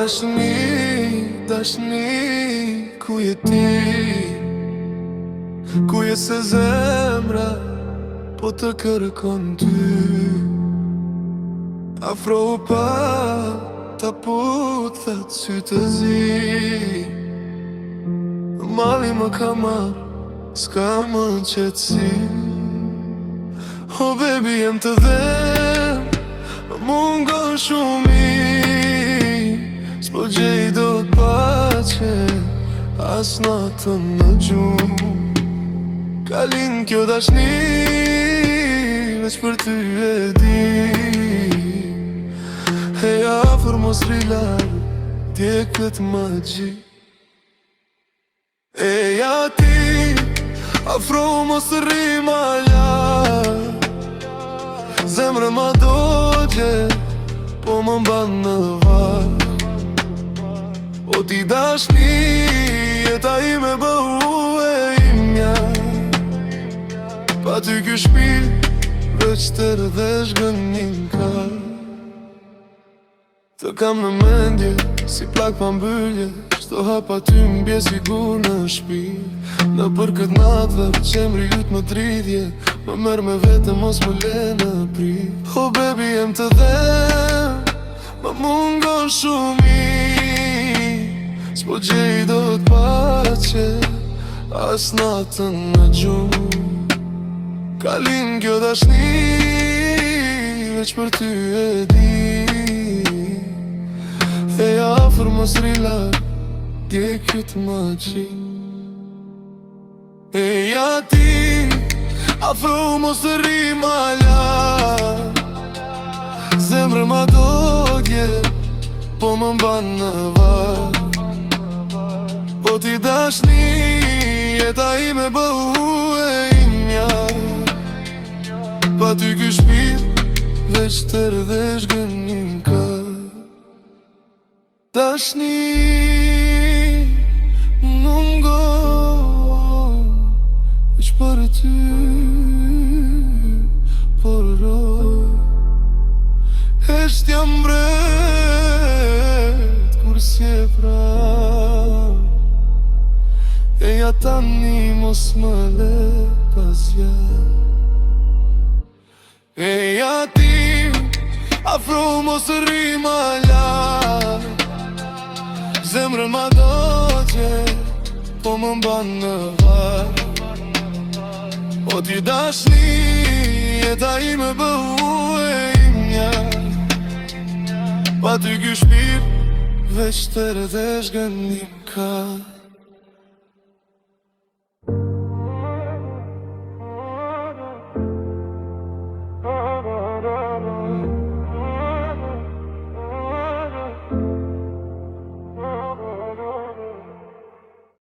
Dashni, dashni, ku je ti? Ku je se zemra po të kërkon ty? Afro pa ta puthet sy të zi. Mali më ka marrë, s'ka më qetësi. O baby jem të dhem, mungon shumë i. S'po gjej do t'pace, as natën në gjumë. Ka lind kjo dashni, veç për ty e di. Hej afër mos rilar, t'je këtë magji. Eja ti, afro mos rri ma lart. Zemrën ma dogje, po më mban në varr. O ti dashni, jeta ime bëhu e imja. Pa ty ky shpirt, veç tërë dhe shgënin ka. Të kam në mendje, si plak pa mbyllje. Shto hapa ty m'bje sigur në shpi. Në për këtë natë dhe qemri jut më t'ridhje. Më merë me vete mos më le në pri. O baby jem të dhem, më mungon shumë i. S'po gjej do t'pace, as natën në gjumë. Ka lind kjo dashni, veç për ty e di. Eja afër mos rilar, t'je këtë magji. Eja ti, afro mos rri ma lart. Zemrën ma dogje, po më mban në varr. Po ti dashni, jeta ime bëhu e imja. Pa ty ky shpirt, veç tërë dhe shgënin ka. Dashni, mungon, veç për ty, por hesht jam mbret, kur s'je pra. Eja tani mos më le pas vjet. Eja ti, afro mos rri ma lart. Zemrën ma dogje, po më mban në varr. O ti dashni, jeta ime bëhu e imja. Pa ty ky shpirt, veç tërë dhe shgënim ka.